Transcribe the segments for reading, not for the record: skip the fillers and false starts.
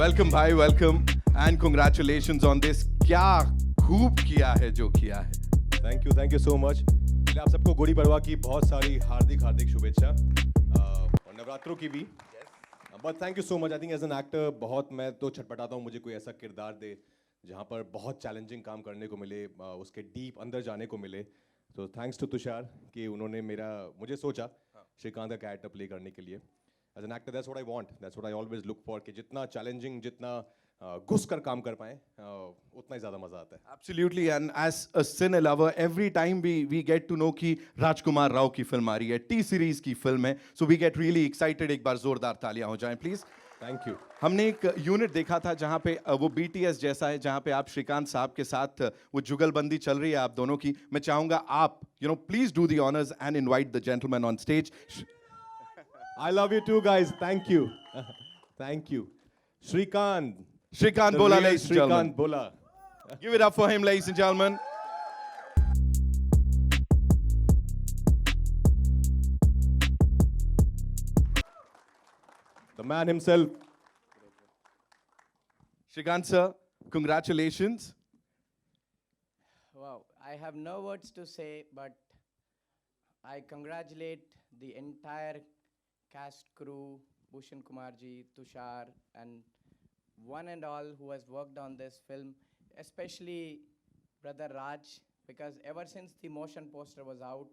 Welcome भाई, welcome and congratulations on this. क्या खूब किया है जो किया है. Thank you so much. आप सबको गुड़ी पड़वा की बहुत सारी हार्दिक शुभेच्छा और नवरात्रों की भी. But thank you so much. I think as an actor बहुत मैं तो छटपटाता हूँ मुझे कोई ऐसा किरदार दे जहाँ पर बहुत चैलेंजिंग काम करने को मिले, उसके डीप अंदर जाने को मिले. तो थैंक्स टू तुषार कि उन्होंने मुझे सोचा श्रीकांत का कैरेक्टर प्ले करने के लिए. As an actor that's what I want, that's what I always look for कि जितना चैलेंजिंग, जितना घुस कर काम कर पाएं उतना ही ज़्यादा मज़ा आता है. Absolutely, and as a cine lover, every time we get to know कि राजकुमार राव की फिल्म आ रही है, टी सीरीज की फिल्म है, so we get really excited. एक बार जोरदार तालियां हो जाएं प्लीज. Thank you. हमने एक यूनिट देखा था जहां पे वो BTS जैसा है, जहां पे आप श्रीकांत साहब के साथ वो जुगलबंदी चल रही है आप दोनों की. मैं चाहूंगा आप please do the honours and invite the gentleman on stage. I love you too, guys. Thank you. Thank you. Srikanth. Srikanth The Bholla, real ladies and gentlemen. Srikanth Bholla. Give it up for him, ladies and gentlemen. The man himself. Srikanth sir, congratulations. Wow, I have no words to say, but I congratulate the entire cast crew, Bhushan Kumarji, Tushar, and one and all who has worked on this film, especially Brother Raj, because ever since the motion poster was out,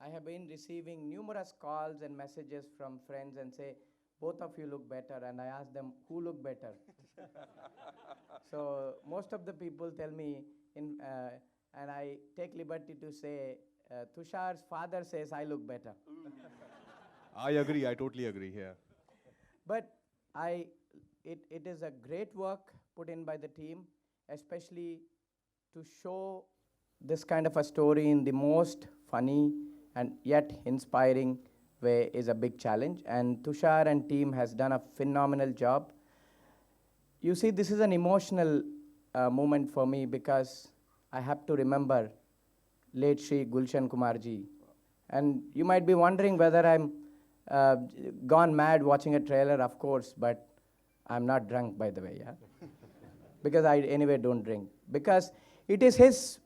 I have been receiving numerous calls and messages from friends and say, both of you look better, and I ask them, who look better? So most of the people tell me, and I take liberty to say, Tushar's father says I look better. I agree. I totally agree here. But it is a great work put in by the team, especially to show this kind of a story in the most funny and yet inspiring way is a big challenge. And Tushar and team has done a phenomenal job. You see, this is an emotional moment for me because I have to remember late Shri Gulshan Kumarji. And you might be wondering whether I'm gone mad watching a trailer, of course, but I'm not drunk, by the way, yeah? Because I anyway don't drink. Because it is his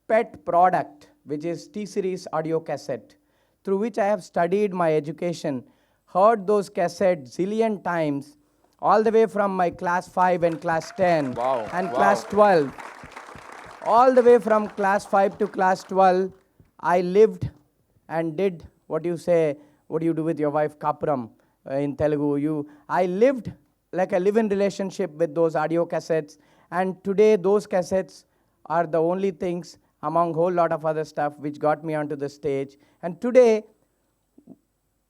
pet product, which is T-Series audio cassette, through which I have studied my education, heard those cassettes zillion times, all the way from my class 5 and class 10 Wow, and wow. class 12. All the way from class 5 to class 12, I lived and did what you say, what do you do with your wife, Kapram, in Telugu. I lived like a live-in relationship with those audio cassettes, and today those cassettes are the only things among whole lot of other stuff which got me onto the stage. And today,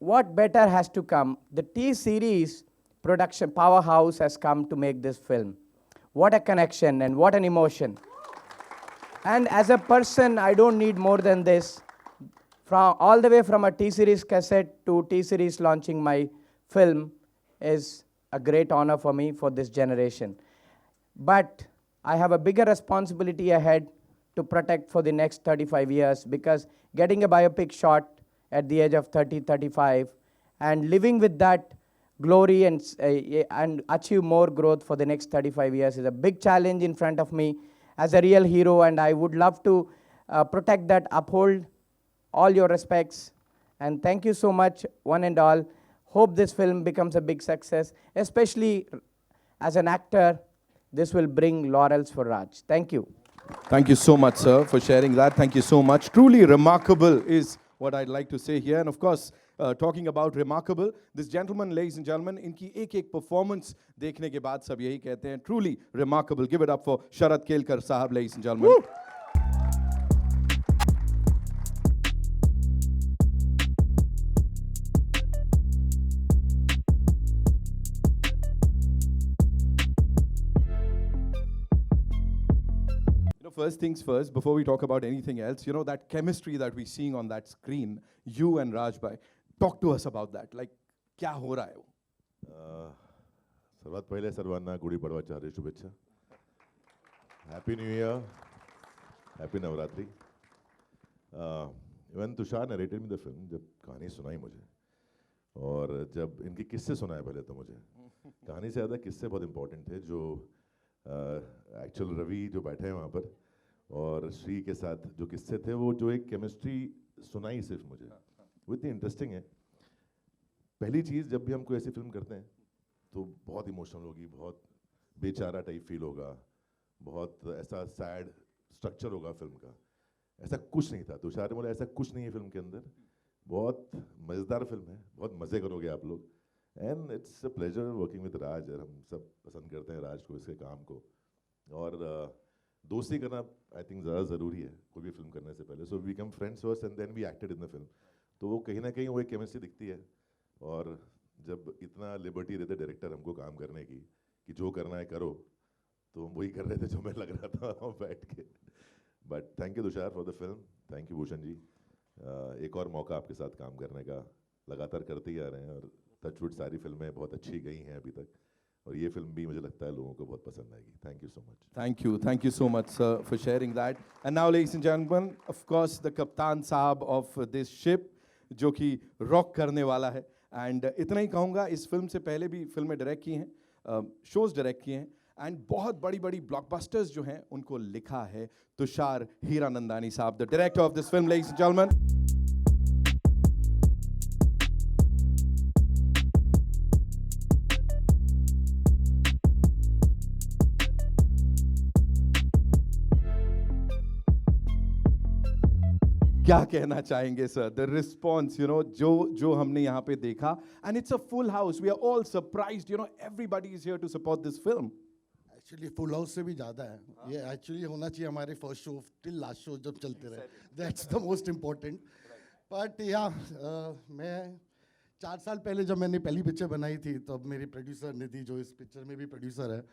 what better has to come? The T-Series production powerhouse has come to make this film. What a connection and what an emotion. And as a person, I don't need more than this. From all the way from a T-Series cassette to T-Series launching my film is a great honor for me for this generation. But I have a bigger responsibility ahead to protect for the next 35 years, because getting a biopic shot at the age of 30, 35, and living with that glory and achieve more growth for the next 35 years is a big challenge in front of me as a real hero, and I would love to protect that, uphold all your respects, and thank you so much, one and all. Hope this film becomes a big success, especially as an actor. This will bring laurels for Raj. Thank you. Thank you so much, sir, for sharing that. Thank you so much. Truly remarkable is what I'd like to say here. And of course, talking about remarkable, this gentleman, ladies and gentlemen, इनकी एक performance देखने के बाद सब यही कहते हैं, truly remarkable. Give it up for Sharat Kelkar sahab, ladies and gentlemen. Woo! First things first, before we talk about anything else, that chemistry that we're seeing on that screen, you and Raj bhai, talk to us about that. Like, क्या हो रहा है वो? सर्वात पहिले सर्वांना गुढी पाडवाच्या हार्दिक शुभेच्छा. Happy new year, happy Navratri. When Tushar narrated me the film, जब कहानी सुनाई मुझे और जब इनके किस्से सुनाए पहले तो मुझे, कहानी से ज़्यादा किस्से बहुत इंपॉर्टेंट थे, जो एक्चुअल रवि जो बैठे हैं वहाँ पर और श्री के साथ जो किस्से थे, वो जो एक केमिस्ट्री सुनाई सिर्फ मुझे, वो इतनी इंटरेस्टिंग है। पहली चीज़, जब भी हम कोई ऐसी फिल्म करते हैं तो बहुत इमोशनल होगी, बहुत बेचारा टाइप फील होगा, बहुत ऐसा सैड स्ट्रक्चर होगा फिल्म का। ऐसा कुछ नहीं था, तुषार ने बोला ऐसा कुछ नहीं है फिल्म के अंदर, बहुत मज़ेदार फिल्म है, बहुत मज़े करोगे आप लोग। And it's a pleasure working with Raj, और हम सब पसंद करते हैं राज को, इसके काम को, और दोस्ती करना आई थिंक ज़्यादा ज़रूरी है कोई भी फिल्म करने से पहले। So we become friends first and then we acted in the film. तो वो कहीं ना कहीं वो एक केमिस्ट्री दिखती है, और जब इतना लिबर्टी देते डायरेक्टर हमको काम करने की कि जो करना है करो, तो हम वही कर रहे थे जो मैं लग रहा था बैठ के। But thank you Tushar for the film, thank you Bhushan ji. एक और मौका आपके साथ काम करने का, लगातार करते ही आ रहे हैं, और टचवुड सारी फिल्में बहुत अच्छी गई हैं अभी तक, और ये फिल्म भी मुझे लगता है लोगों को बहुत पसंद आएगी। Thank you so much. Thank you so much, sir, for sharing that. And now, ladies and gentlemen, of course, the Kaptan Saab of this ship, जो कि रॉक करने वाला है। एंड इतना ही कहूँगा, इस फिल्म से पहले भी फिल्में डायरेक्ट की हैं, शोज डायरेक्ट किए हैं, एंड बहुत बड़ी बड़ी ब्लॉकबस्टर्स जो हैं उनको लिखा है तुषार हीरानंदानी साहब, the director of this film, ladies and gentleman. क्या कहना चाहेंगे sir, the response, you know, जो हमने यहाँ पे देखा, and it's a full house, we are all surprised, you know, everybody is here to support this film. Actually full house से भी ज़्यादा है, ये एक्चुअली होना चाहिए हमारे first show till last show जब चलते रहे, that's the most important. But yeah मैं 4 साल पहले जब मैंने पहली पिक्चर बनाई थी, तब मेरी प्रोड्यूसर निधि, जो इस पिक्चर में भी प्रोड्यूसर है,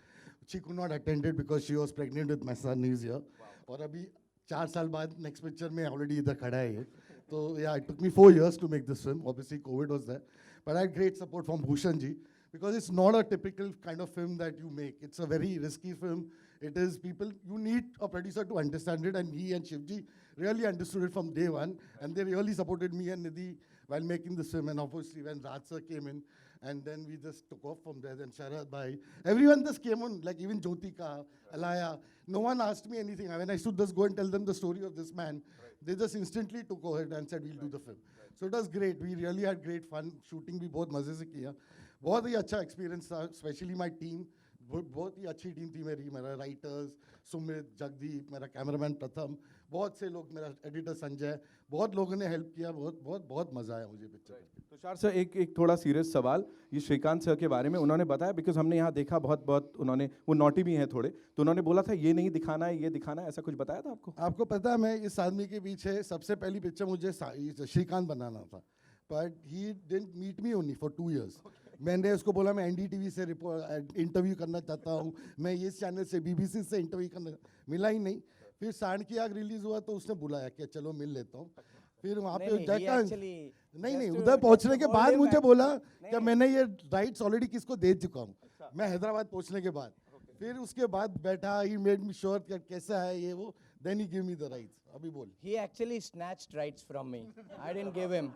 she could not attended because she was pregnant with my son is here. और अभी 4 साल बाद नेक्स्ट पिक्चर में ऑलरेडी इधर खड़ा है ये। तो yeah it took me 4 years to make this film, obviously Covid was there, but I had great support from Bhushan ji, because it's not a typical kind of film that you make. It's a very risky film. It is people, you need a producer to understand it, and he and Shivji really understood it from day one, and they really supported me and Nidhi while making this film. And obviously when Raj sir came in, and then we just took off from there. Then Sharad bhai, everyone just came on, like even Jyotika, Alaya, no one asked me anything. When I should just go and tell them the story of this man, they just instantly took over and said we'll do the film. So it was great. We really had great fun. Shooting भी बहुत मजे से किया, बहुत ही अच्छा experience था, specially my team, बहुत ही अच्छी टीम थी मेरी, मेरा राइटर्स सुमित, जगदीप, मेरा कैमरामैन प्रथम, बहुत से लोग, मेरा एडिटर संजय, बहुत लोगों ने हेल्प किया, बहुत बहुत बहुत मज़ा आया मुझे पिक्चर। तुषार सर, एक थोड़ा सीरियस सवाल, ये श्रीकांत सर के बारे में उन्होंने बताया, बिकॉज हमने यहाँ देखा बहुत उन्होंने, वो नॉटी भी हैं थोड़े, तो उन्होंने बोला था ये नहीं दिखाना है, ये दिखाना है, ऐसा कुछ बताया था आपको? आपको पता है, मैं इस आदमी के पीछे सबसे पहली पिक्चर मुझे श्रीकांत बनाना था, but he didn't meet me only for 2 years। मैंने उसको बोला मैं एनडीटीवी से इंटरव्यू करना चाहता हूँ, मैं इस चैनल से बीबीसी से इंटरव्यू करना, मिला ही नहीं। फिर सांड की आग रिलीज हुआ तो उसने बुलाया कि चलो मिल लेता हूँ। फिर वहाँ पे जाकर नहीं उधर पहुँचने के बाद मुझे बोला कि मैंने ये राइट्स ऑलरेडी किसको दे चुका हूँ, मैं हैदराबाद पहुँचने के बाद। फिर उसके बाद बैठा, ही मेड मी श्योर कि कैसा है ये वो, then he give me the rights. अभी बोल। He actually snatched rights from me. I didn't give him.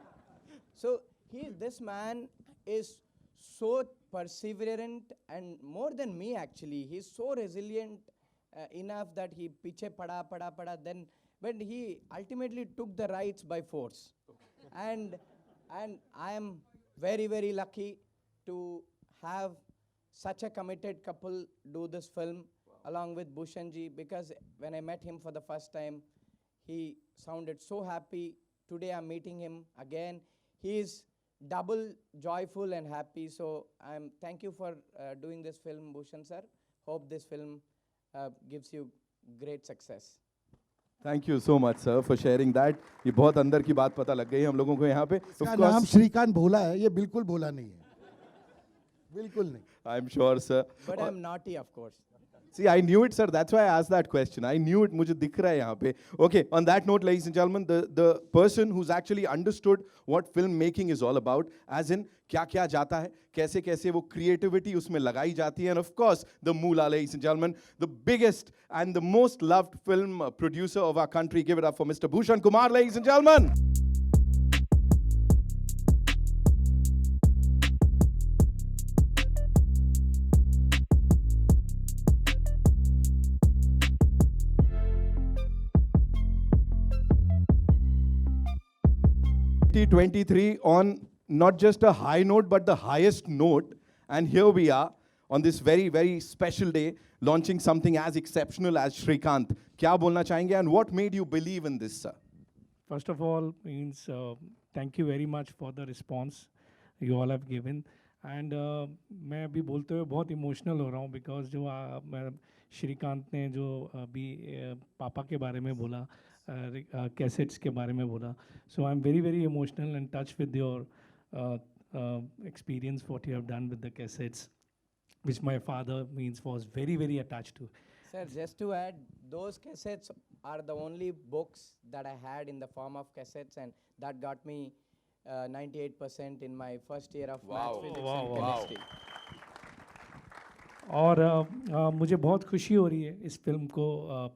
So this man is so perseverant, and more than me actually. He's so resilient enough that he piche pada, then but he ultimately took the rights by force. And I am very, very lucky to have such a committed couple do this film along with Bhushan ji, because when I met him for the first time, he sounded so happy. Today I'm meeting him again. He is double joyful and happy. So thank you for doing this film, Bhushan sir. Hope this film gives you great success. Thank you so much sir for sharing that. ये बहुत अंदर की बात पता लग गई हम लोगों को यहाँ पे। इसका नाम श्रीकांत भोला है, ये बिल्कुल भोला नहीं है, बिल्कुल नहीं। I am sure sir. But I'm naughty, of course. See, I knew it, sir. That's why I asked that question. I knew it. मुझे दिख रहा है यहाँ पे. Okay. On that note, ladies and gentlemen, the person who's actually understood what filmmaking is all about, as in क्या जाता है, कैसे वो creativity उसमें लगाई जाती है, and of course, the moolah, ladies and gentlemen, the biggest and the most loved film producer of our country. Give it up for Mr. Bhushan Kumar, ladies and gentlemen. 2023 on not just a high note, but the highest note. And here we are on this very, very special day, launching something as exceptional as Srikanth. क्या बोलना चाहेंगे and what made you believe in this, sir? First of all, means thank you very much for the response you all have given. And मैं अभी बोलते हुए बहुत emotional हो रहा हूँ बिकॉज जो श्रीकांत ने जो अभी पापा के बारे में बोला, कैसेट्स के बारे में बोला, so I am very very emotional and touch with your experience what you have done with the cassettes, which my father means was very very attached to. Sir, just to add, those cassettes are the only books that I had in the form of cassettes, and that got me 98% in my first year of math, physics and chemistry. और मुझे बहुत खुशी हो रही है इस film को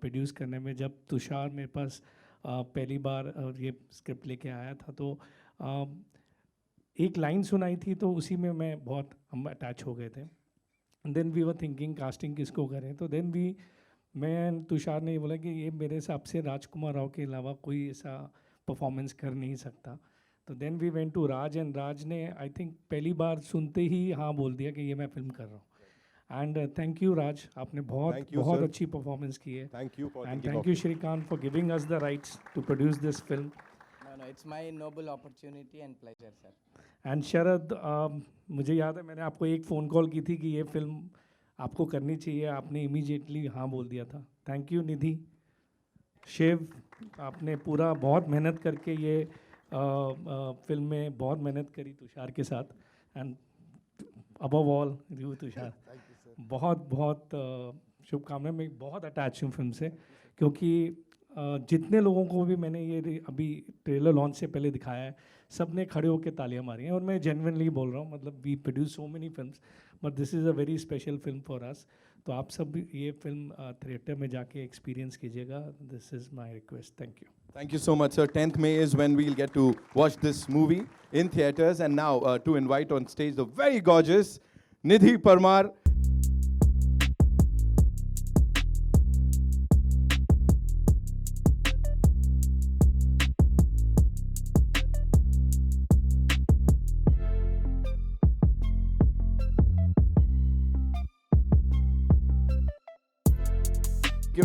produce करने में. जब तुषार मेरे पास पहली बार ये स्क्रिप्ट लेके आया था तो एक लाइन सुनाई थी तो उसी में मैं बहुत हम अटैच हो गए थे. Then we were thinking casting किसको करें, तो देन मैं तुषार ने ये बोला कि ये मेरे हिसाब से राजकुमार राव के अलावा कोई ऐसा परफॉर्मेंस कर नहीं सकता. तो then we went to Raj and Raj ने आई थिंक पहली बार सुनते ही हाँ बोल दिया कि ये मैं फिल्म कर रहा हूँ. एंड थैंक यू राज, आपने बहुत अच्छी परफॉर्मेंस की है. Thank you for and thinking thank of you me. Shrikant for giving us the rights to produce this film. No, it's my noble opportunity and pleasure, sir. And Sharad, मुझे याद है मैंने आपको एक फ़ोन कॉल की थी कि ये फिल्म आपको करनी चाहिए, आपने इमीडिएटली हाँ बोल दिया था. थैंक यू निधि. शिव, आपने पूरा बहुत मेहनत करके ये फिल्म में बहुत मेहनत करी तुषार के साथ. And above all you Tushar, बहुत बहुत शुभकामनाएं. मैं बहुत अटैच हूँ फिल्म से क्योंकि जितने लोगों को भी मैंने ये अभी ट्रेलर लॉन्च से पहले दिखाया है, सब ने खड़े होकर तालियां मारी हैं. और मैं जेन्युइनली बोल रहा हूँ, मतलब we produce so many films but this is a very special film for us. तो आप सब भी ये फिल्म थिएटर में जाके एक्सपीरियंस कीजिएगा. This is my request. Thank you. Thank you so much, sir. 10th May is when we'll get to watch this movie in theaters. And now to invite on stage the very gorgeous Nidhi Parmar.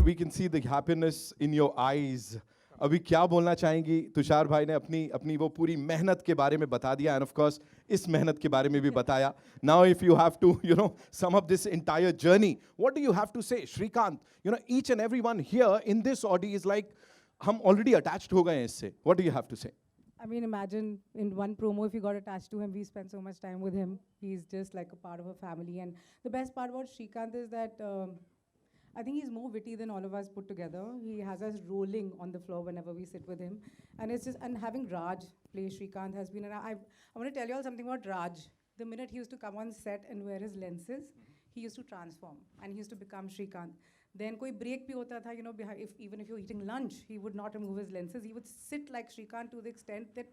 We can see the happiness in your eyes. अभी क्या बोलना चाहेंगी? तुषार भाई ने अपनी वो पूरी मेहनत के बारे में बता दिया and of course इस मेहनत के बारे में भी बताया. Now if you have to sum up this entire journey, what do you have to say? Srikanth, each and everyone here in this audience is like हम already attached हो गए हैं इससे. What do you have to say? I mean, imagine in one promo, if you got attached to him, we spent so much time with him. He's just like a part of a family. And the best part about Srikanth is that I think he's more witty than all of us put together. He has us rolling on the floor whenever we sit with him. And having Raj play Srikanth has been, and I want to tell you all something about Raj. The minute he used to come on set and wear his lenses, he used to transform and he used to become Srikanth. Then koi break bhi hota tha, even if you're eating lunch, he would not remove his lenses. He would sit like Srikanth to the extent that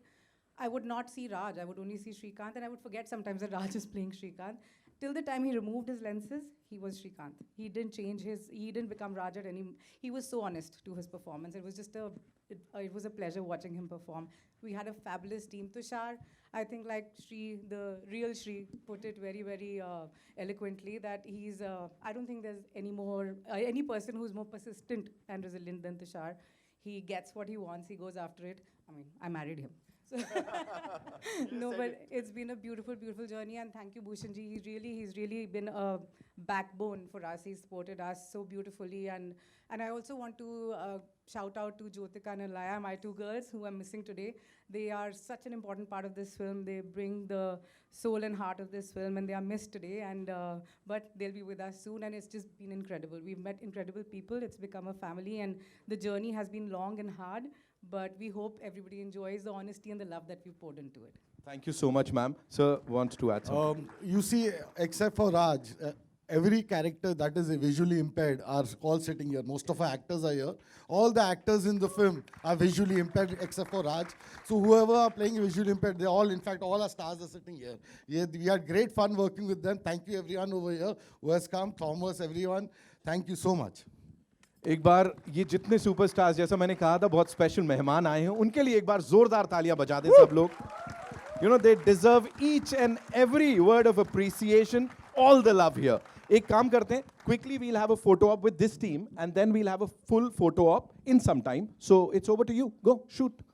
I would not see Raj. I would only see Srikanth, and I would forget sometimes that Raj is playing Srikanth. Till the time he removed his lenses, he was Srikanth. He didn't change he didn't become Raj at any, he was so honest to his performance. It was just it was a pleasure watching him perform. We had a fabulous team. Tushar, I think like Shri, the real Shri, put it very, very eloquently that he's, I don't think there's any person who's more persistent and resilient than Tushar. He gets what he wants, he goes after it. I mean, I married him. So no, but it's been a beautiful, beautiful journey, and thank you, Bhushanji. He's really been a backbone for us. He's supported us so beautifully, and I also want to shout out to Jyotika and Alaya, my two girls who I'm missing today. They are such an important part of this film. They bring the soul and heart of this film, and they are missed today. And but they'll be with us soon, and it's just been incredible. We've met incredible people. It's become a family, and the journey has been long and hard. But we hope everybody enjoys the honesty and the love that we poured into it. Thank you so much, ma'am. Sir wants to add something. You see, except for Raj, every character that is visually impaired are all sitting here. Most of our actors are here. All the actors in the film are visually impaired except for Raj. So whoever are playing visually impaired, they all, in fact, all our stars are sitting here. Yeah, we had great fun working with them. Thank you everyone over here who has come. Thomas, everyone. Thank you so much. एक बार ये जितने superstars, जैसा मैंने कहा था, बहुत special मेहमान आए हैं, उनके लिए एक बार जोरदार तालियां बजा दें सब लोग. You know, they deserve each and every word of appreciation, all the love here. एक काम करते हैं, quickly we'll have a photo op with this team and then we'll have a full photo op in some time. So it's over to you. Go, shoot.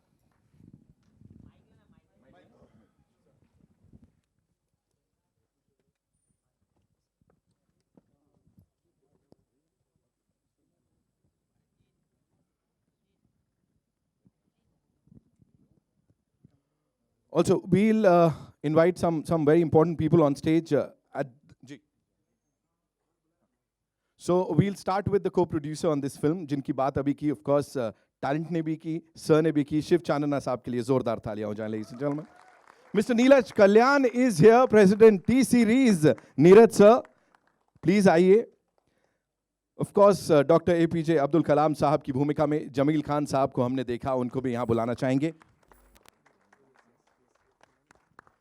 Also, we'll invite some very important people on stage. So we'll start with the co-producer on this film, जिनकी बात अभी की, of course, talent ने भी की, sir ने भी की, शिव चांदना साहब के लिए जोरदार तालियां हो जाएं, ladies and gentlemen. Mr. Neeraj Kalyan is here, President T Series. Neeraj sir, please आइए. Of course, Dr. APJ Abdul Kalam साहब की भूमिका में जमील खान साहब को हमने देखा, उनको भी यहाँ बुलाना चाहेंगे.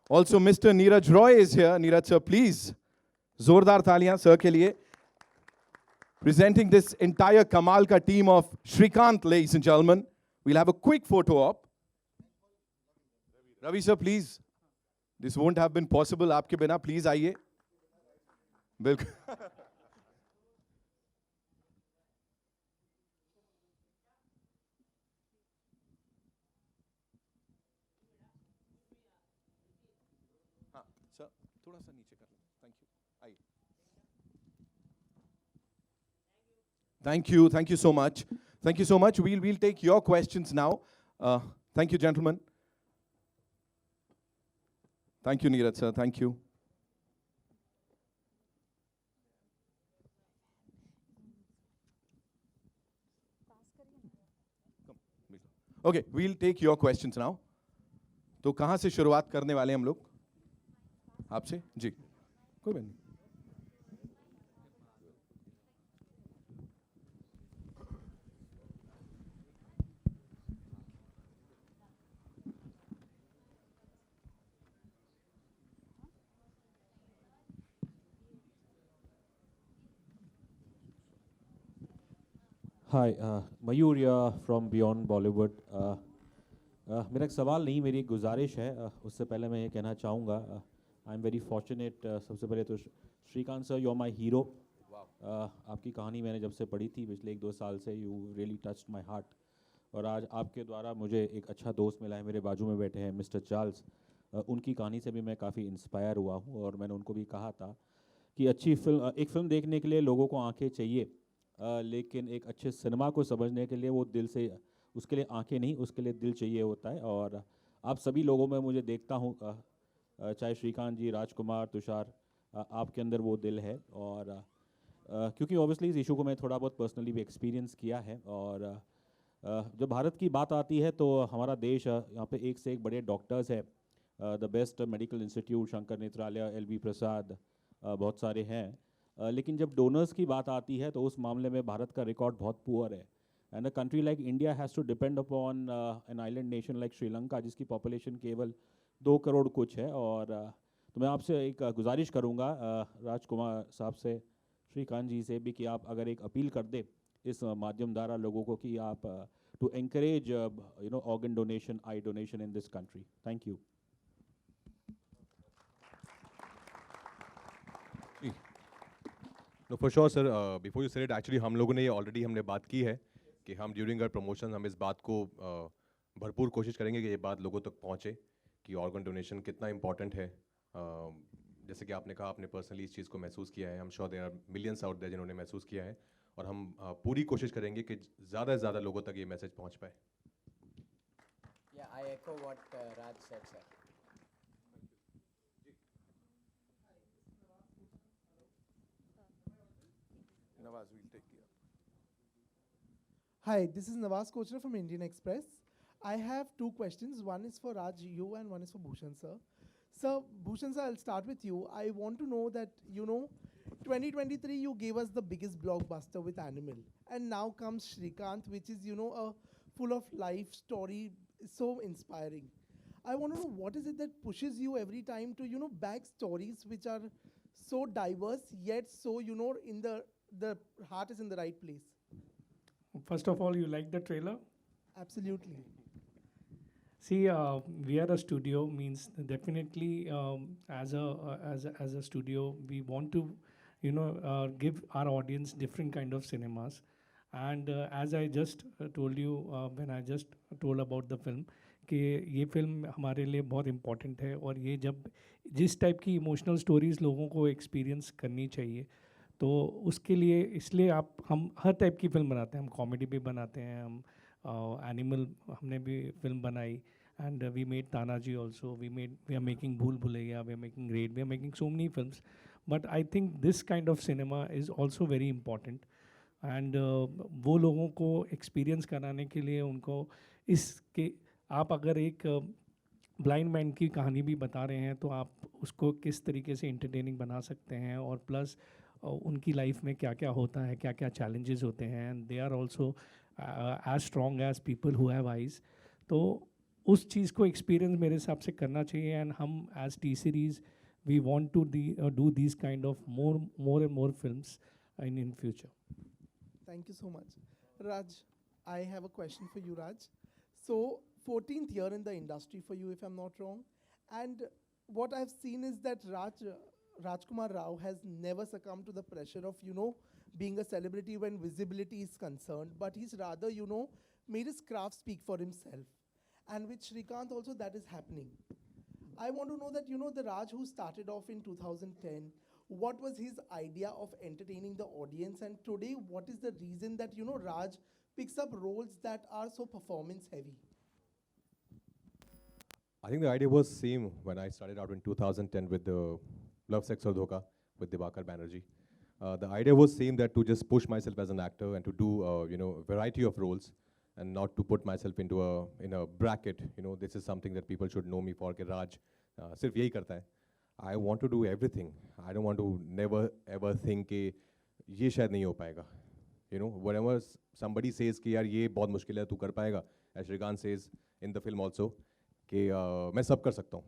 Also, Mr. Neeraj Roy is here. Neeraj sir, please. जोरदार तालियां sir के लिए. Presenting this entire Kamal ka team of Srikanth, ladies and gentlemen. We'll have a quick photo op. Ravi sir, please. This won't have been possible आपके बिना. Please आइए. बिल्कुल. हाँ, sir, थोड़ा सा नीचे कर लो. Thank you. आइए. Thank you so much. Thank you so much. We'll take your questions now. Thank you, gentlemen. Thank you, Neeraj sir. Thank you. Okay, we'll take your questions now. तो कहाँ से शुरुआत करने वाले हम लोग? आपसे? जी. कोई बात नहीं. हाय मयूर फ्रॉम बियॉन्ड बॉलीवुड. मेरा एक सवाल नहीं, मेरी एक गुजारिश है. उससे पहले मैं ये कहना चाहूँगा, आई एम वेरी फॉर्चुनेट. सबसे पहले तो Srikanth sir, you are my hero. आपकी कहानी मैंने जब से पढ़ी थी पिछले 1-2 साल से, you really touched my heart. और आज आपके द्वारा मुझे एक अच्छा दोस्त मिला है, मेरे बाजू में बैठे हैं मिस्टर चार्ल्स. उनकी कहानी से भी मैं काफ़ी इंस्पायर हुआ हूँ और मैंने उनको भी कहा था कि अच्छी फिल्म, एक फ़िल्म देखने के लिए लोगों को आंखें चाहिए, लेकिन एक अच्छे सिनेमा को समझने के लिए वो दिल से, उसके लिए आंखें नहीं, उसके लिए दिल चाहिए होता है. और आप सभी लोगों में मुझे देखता हूँ, चाहे श्रीकांत जी, राजकुमार, तुषार, आपके अंदर वो दिल है. और क्योंकि ऑब्वियसली इस इशू को मैं थोड़ा बहुत पर्सनली भी एक्सपीरियंस किया है. और जब भारत की बात आती है तो हमारा देश, यहाँ पे एक से एक बड़े डॉक्टर्स है, the best medical institute, Shankar Nethralaya, LV Prasad, बहुत सारे हैं. लेकिन जब डोनर्स की बात आती है तो उस मामले में भारत का रिकॉर्ड बहुत पुअर है. And a country like India has to depend upon an island nation like Sri Lanka, जिसकी पॉपुलेशन केवल 2 करोड़ कुछ है. और तो मैं आपसे एक गुजारिश करूँगा, राजकुमार साहब से, श्रीकांत जी से भी, कि आप अगर एक अपील कर दे इस माध्यम द्वारा लोगों को कि आप to encourage organ donation, eye donation in this country. Thank you. No, for sure, sir. Before you said it, actually हम लोगों ने ये ऑलरेडी हमने बात की है कि हम ड्यूरिंग आवर प्रमोशन हम इस बात को भरपूर कोशिश करेंगे कि ये बात लोगों तक पहुँचे कि ऑर्गन डोनेशन कितना इम्पॉर्टेंट है. जैसे कि आपने कहा, आपने पर्सनली इस चीज़ को महसूस किया है. हम sure there are millions out there जिन्होंने महसूस किया है, और हम पूरी कोशिश करेंगे कि ज़्यादा से ज़्यादा लोगों तक ये मैसेज पहुँच पाए. Yeah, I echo what Raj said, sir. Nawaz, we'll take the. Hi, this is Nawaz Kochra from Indian Express. I have 2 questions. One is for Raj, you, and one is for Bhushan, sir. Sir, Bhushan, sir, I'll start with you. I want to know that, 2023, you gave us the biggest blockbuster with Animal. And now comes Srikanth, which is, a full of life story, so inspiring. I want to know, what is it that pushes you every time to, back stories which are so diverse, yet so, in the heart is in the right place? First of all, you like the trailer? Absolutely. See, we are a studio. Means definitely as a studio, we want to, give our audience different kind of cinemas. And as I just told you when I just told about the film, कि ये film हमारे लिए बहुत important है और ये जब जिस टाइप की इमोशनल स्टोरीज लोगों को एक्सपीरियंस करनी चाहिए तो उसके लिए इसलिए हम हर टाइप की फिल्म बनाते हैं. हम कॉमेडी भी बनाते हैं, हम एनिमल हमने भी फिल्म बनाई. And we made Tanaji also. We are making Bhool Bhulaiya. We are making Raid. We are making so many films. But I think this kind of cinema is also very important. And वो लोगों को experience कराने के लिए उनको इसके आप अगर एक ब्लाइंड मैन की कहानी भी बता रहे हैं तो आप उसको किस तरीके से entertaining बना सकते हैं और प्लस उनकी लाइफ में क्या क्या होता है, क्या क्या challenges होते हैं. And they are also as strong as people who have eyes. तो उस चीज़ को एक्सपीरियंस मेरे हिसाब से करना चाहिए. एंड हम as T Series we want to do this kind of more and more films in future. Thank you so much. Raj, I have a question for you, Raj. So, 14th year in the industry for you, if I'm not wrong. And what I've seen is that Rajkummar Rao has never succumbed to the pressure of, being a celebrity when visibility is concerned, but he's rather, made his craft speak for himself. And with Srikanth also that is happening. I want to know that, the Raj who started off in 2010, what was his idea of entertaining the audience? And today, what is the reason that, Raj picks up roles that are so performance heavy? I think the idea was same when I started out in 2010 with the Love, Sex or Dhoka with Divakar Banerjee. The idea was same, that to just push myself as an actor and to do, variety of roles. And not to put myself into in a bracket, this is something that people should know me for, कि Raj सिर्फ यही करता है. I want to do everything. I don't want to never ever think कि ये शायद नहीं हो पाएगा. Whenever somebody says कि यार ये बहुत मुश्किल है, तू कर पाएगा, as Srikanth says in the film also, कि मैं सब कर सकता हूँ.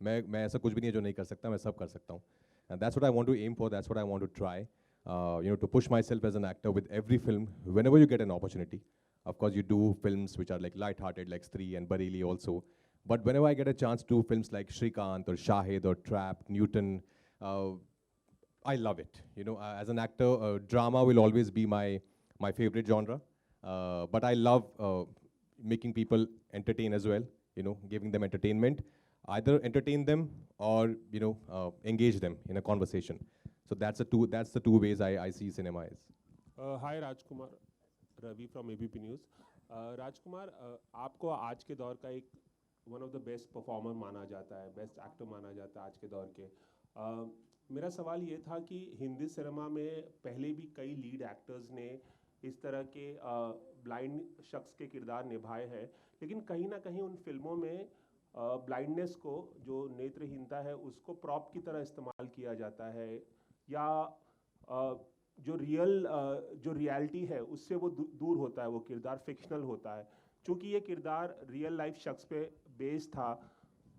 मैं ऐसा कुछ भी नहीं है जो नहीं कर सकता, मैं सब कर सकता हूँ. And that's what I want to aim for. That's what I want to try. To push myself as an actor with every film whenever you get an opportunity. Of course, you do films which are like light-hearted, like Stree and Bareilly also. But whenever I get a chance to do films like Srikanth or Shahid or Trap, Newton, I love it. As an actor, drama will always be my favorite genre. But I love making people entertain as well. Giving them entertainment, either entertain them or engage them in a conversation. So that's the two ways I see cinema is. Hi Rajkumar. Ravi from ABP news. Rajkumar, आपको आज के दौर का एक one of the best performer माना जाता है, best actor माना जाता है आज के दौर के. मेरा सवाल ये था कि हिंदी सिनेमा में पहले भी कई लीड एक्टर्स ने इस तरह के ब्लाइंड शख्स के किरदार निभाए हैं, लेकिन कहीं ना कहीं उन फिल्मों में ब्लाइंडनेस को, जो नेत्रहीनता है, उसको प्रॉप की तरह इस्तेमाल किया जाता है, या जो रियलिटी है उससे वो दूर होता है, वो किरदार फिक्शनल होता है. चूँकि ये किरदार रियल लाइफ शख्स पे बेस्ड था,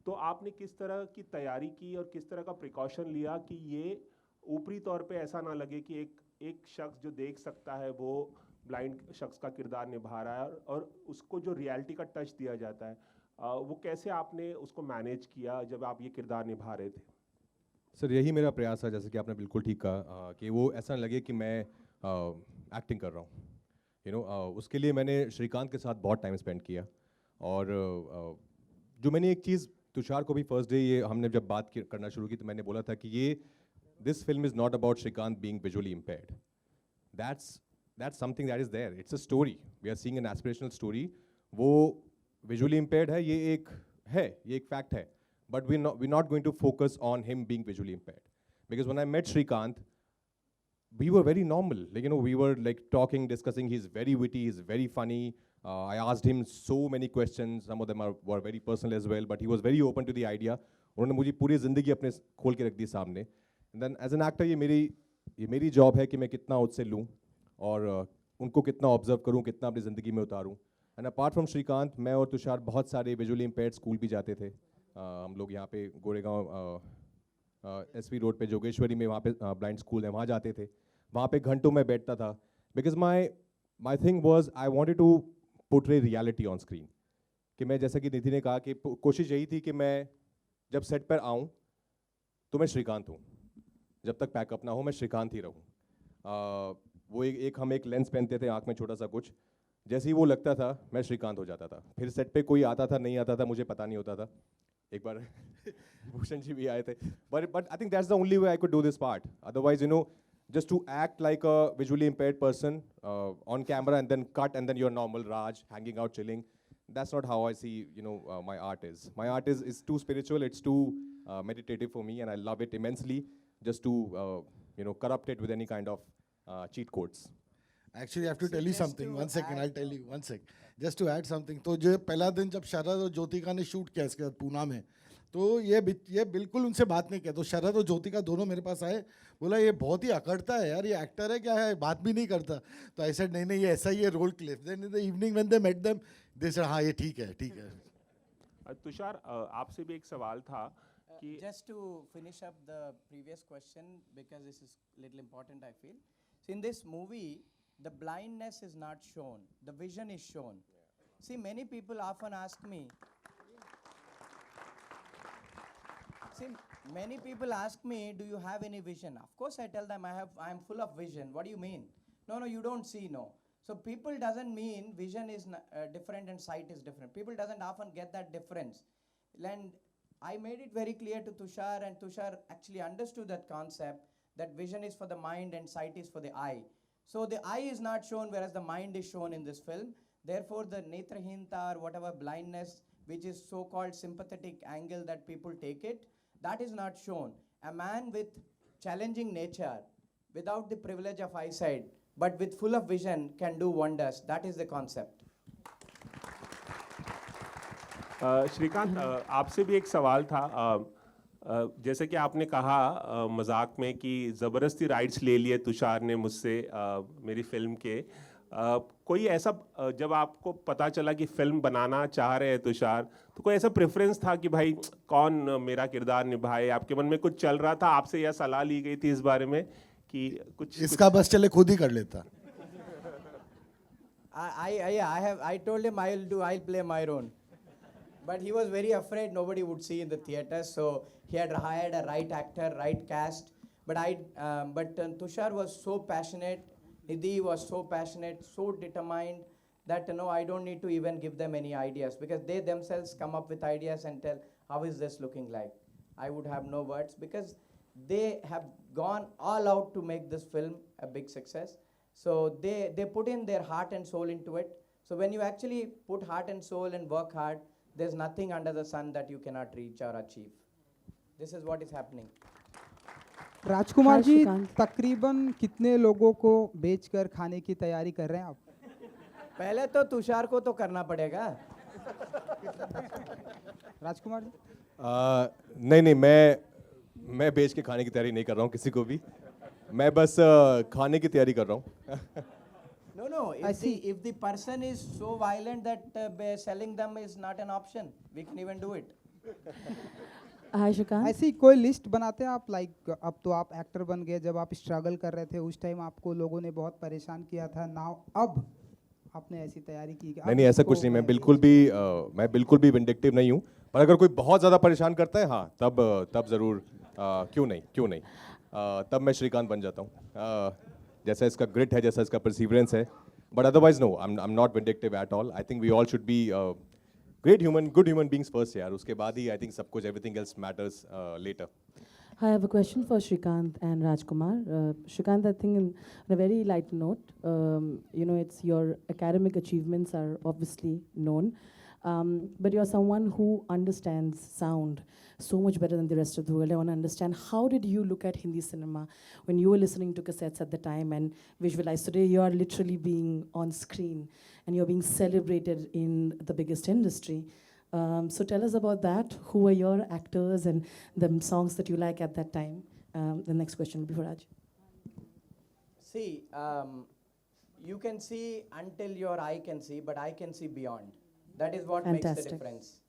तो आपने किस तरह की तैयारी की और किस तरह का प्रिकॉशन लिया कि ये ऊपरी तौर पे ऐसा ना लगे कि एक शख्स जो देख सकता है वो ब्लाइंड शख्स का किरदार निभा रहा है, और उसको जो रियलिटी का टच दिया जाता है, वो कैसे आपने उसको मैनेज किया जब आप ये किरदार निभा रहे थे? सर, यही मेरा प्रयास है, जैसे कि आपने बिल्कुल ठीक कहा, कि वो ऐसा लगे कि मैं एक्टिंग कर रहा हूँ. उसके लिए मैंने श्रीकांत के साथ बहुत टाइम स्पेंड किया. और जो मैंने एक चीज़ तुषार को भी फर्स्ट डे ये हमने जब बात करना शुरू की तो मैंने बोला था कि ये this film is not about Srikanth being visually impaired. That's something that is there. It's a story. We are seeing an aspirational story. वो विजुअली इम्पेयर्ड है, ये एक फैक्ट है. But we're not going to focus on him being visually impaired. Because when I met Srikanth, we were very normal. Like, we were like talking, discussing. He's very witty, he's very funny. I asked him so many questions. Some of them were very personal as well, but he was very open to the idea. उन्होंने मुझे पूरी ज़िंदगी अपने खोल के रख दी सामने. And then as an actor, ये मेरी जॉब है कि मैं कितना उससे लूँ और उनको कितना ऑब्जर्व करूँ, कितना अपनी ज़िंदगी में उतारूँ. And apart from Srikanth, मैं और तुषार बहुत सारे visually impaired स्कूल भी जाते थे. हम लोग यहाँ पे गोरेगांव SV रोड पे जोगेश्वरी में वहाँ पे ब्लाइंड स्कूल है, वहाँ जाते थे. वहाँ पे घंटों में बैठता था. Because my thing was I wanted to portray reality on screen. कि मैं जैसा कि निधि ने कहा कि कोशिश यही थी कि मैं जब सेट पर आऊँ तो मैं श्रीकांत हूँ, जब तक पैकअप ना हो मैं श्रीकांत ही रहूँ। वो एक हम एक लेंस पहनते थे आँख में छोटा सा कुछ, जैसे ही वो लगता था मैं श्रीकांत हो जाता था। फिर सेट पे कोई आता था नहीं आता था मुझे पता नहीं होता था। एक बार भूषण जी भी आए थे, but I think that's the only way I could do this part. Otherwise, you know, just to act like a visually impaired person on camera and then cut and then you're normal Raj hanging out chilling, that's not how I see, you know, my art is. My art is too spiritual, it's too meditative for me, and I love it immensely. Just to you know, corrupt it with any kind of cheat codes. Actually, I have to tell you something. 1 second, I'll tell you. 1 sec. Just to add something. तो जो पहला दिन जब शरद और ज्योतिका ने shoot किया इसके बाद पूना में, तो ये बिल्कुल उनसे बात नहीं किया। तो शरद और ज्योतिका दोनों मेरे पास आए, बोला ये बहुत ही अकड़ता है यार, ये एक्टर है क्या है, बात भी नहीं करता। तो आई सेड नहीं ये ऐसा ही है role clip. Then in the evening when they met them, they said हाँ ये ठीक है ठीक है। तुषार, आपसे भी एक सवाल था कि just to finish up the previous question, because this is little important I feel. So in this movie, the blindness is not shown, the vision is shown. See, many people often ask me, many people ask me, do you have any vision? Of course I tell them I am full of vision. What do you mean? No, you don't see, no. So people doesn't mean vision is different and sight is different. People doesn't often get that difference. And I made it very clear to Tushar, and Tushar actually understood that concept, that vision is for the mind and sight is for the eye. So the eye is not shown, whereas the mind is shown in this film. Therefore, the netrahinta or whatever blindness, which is so-called sympathetic angle that people take it, that is not shown. A man with challenging nature, without the privilege of eyesight, but with full of vision, can do wonders. That is the concept. Shrikant, आपसे भी एक सवाल था। जैसे कि आपने कहा मजाक में कि ज़बरदस्ती राइट्स ले लिए तुषार ने मुझसे मेरी फिल्म के। कोई ऐसा जब आपको पता चला कि फिल्म बनाना चाह रहे हैं तुषार, तो कोई ऐसा प्रेफरेंस था कि भाई कौन मेरा किरदार निभाए? आपके मन में कुछ चल रहा था? आपसे यह सलाह ली गई थी इस बारे में कि कुछ इसका बस चले खुद ही कर लेता। I told him I'll play my role. But he was very afraid nobody would see in the theater, so he had hired a right actor, right cast. But Tushar was so passionate, Nidhi was so passionate, so determined that I don't need to even give them any ideas, because they themselves come up with ideas and tell, how is this looking like? I would have no words, because they have gone all out to make this film a big success. So they put in their heart and soul into it. So when you actually put heart and soul and work hard, there's nothing under the sun that you cannot reach or achieve. This is what is happening. Rajkumar ji, तकरीबन कितने लोगों को बेचकर खाने की तैयारी कर रहे हैं आप? पहले तो तुषार को तो करना पड़ेगा। राजकुमार जी? नहीं, मैं बेच के खाने की तैयारी नहीं कर रहा हूँ किसी को भी। मैं बस खाने की तैयारी कर रहा हूँ। No. If the person is so violent that selling them is not an option, we can even do it. Hi, Srikanth. ऐसी कोई लिस्ट बनाते हैं आप? लाइक अब तो आप एक्टर बन गए, जब आप स्ट्रगल कर रहे थे उस टाइम आपको लोगों ने बहुत परेशान किया था। नाउ अब आपने ऐसी तैयारी की? नहीं, ऐसा कुछ नहीं। मैं बिल्कुल भी विंडिक्टिव नहीं हूँ, पर अगर कोई बहुत ज़्यादा परेशान करता है, हाँ तब ज़रूर क्यों नहीं तब मैं श्रीकांत बन जाता हूँ। जैसा इसका ग्रिट है, जैसा इसका परसिवरेंस है। But otherwise, no, I'm not vindictive at all. I think we all should be good human beings first, यार। उसके बाद ही I think सब कुछ, everything else matters later. I have a question for Srikanth and Rajkummar. Srikanth, I think on a very light note, it's your academic achievements are obviously known, but you're someone who understands sound so much better than the rest of the world. I want to understand, how did you look at Hindi cinema when you were listening to cassettes at the time and visualize? Today you are literally being on screen and you're being celebrated in the biggest industry. So tell us about that. Who were your actors and the songs that you like at that time? The next question will be for Raj. See, you can see until your eye can see, but I can see beyond. That is what makes the difference.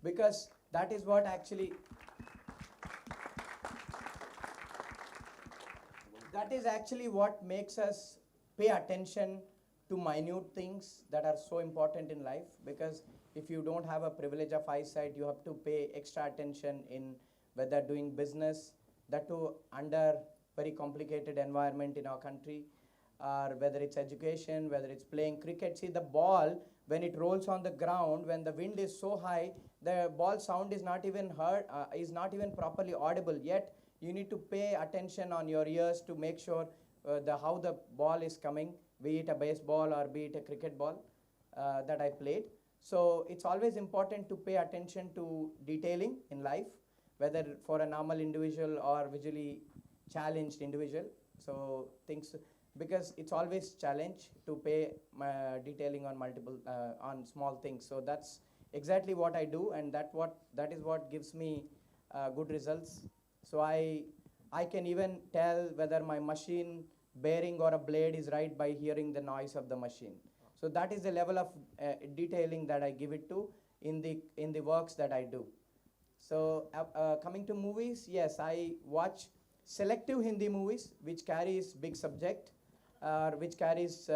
Because that is what actually, what makes us pay attention to minute things that are so important in life, because if you don't have a privilege of eyesight, you have to pay extra attention in whether doing business, that too under very complicated environment in our country, or whether it's education, whether it's playing cricket. See, the ball, when it rolls on the ground, when the wind is so high, the ball sound is not even heard, is not even properly audible. Yet you need to pay attention on your ears to make sure how the ball is coming, be it a baseball or be it a cricket ball that I played. So it's always important to pay attention to detailing in life, whether for a normal individual or visually challenged individual. So things, because it's always challenge to pay detailing on multiple on small things. So that's exactly what I do, and that is what gives me good results. So I can even tell whether my machine bearing or a blade is right by hearing the noise of the machine. So that is the level of detailing that I give it to in the works that I do. So coming to movies, yes, I watch selective Hindi movies which carries big subject, which carries,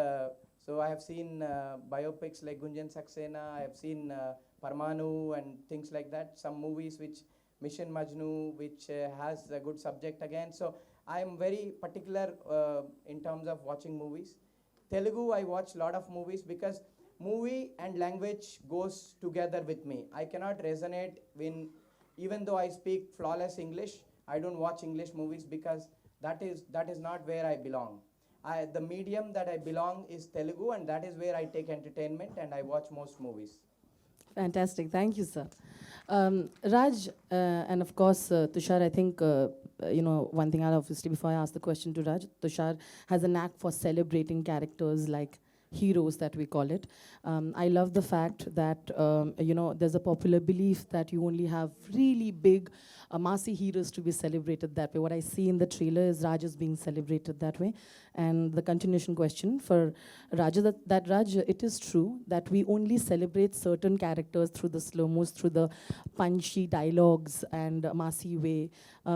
so I have seen biopics like Gunjan Saxena, I have seen Parmanu and things like that. Some movies which Mission Majnu, which has a good subject again. So I am very particular in terms of watching movies. Telugu, I watch a lot of movies because movie and language goes together with me. I cannot resonate when, even though I speak flawless English, I don't watch English movies because that is not where I belong. The medium that I belong is Telugu, and that is where I take entertainment and I watch most movies. Fantastic. Thank you, sir. Raj, and of course, Tushar, I think, one thing I'll obviously, before I ask the question to Raj, Tushar has a knack for celebrating characters like heroes, that we call it. I love the fact that, there's a popular belief that you only have really big, massy heroes to be celebrated that way. What I see in the trailer is Raj is being celebrated that way. And the continuation question for Raj, that Raj, it is true that we only celebrate certain characters through the slow-mos, through the punchy dialogues and massy way,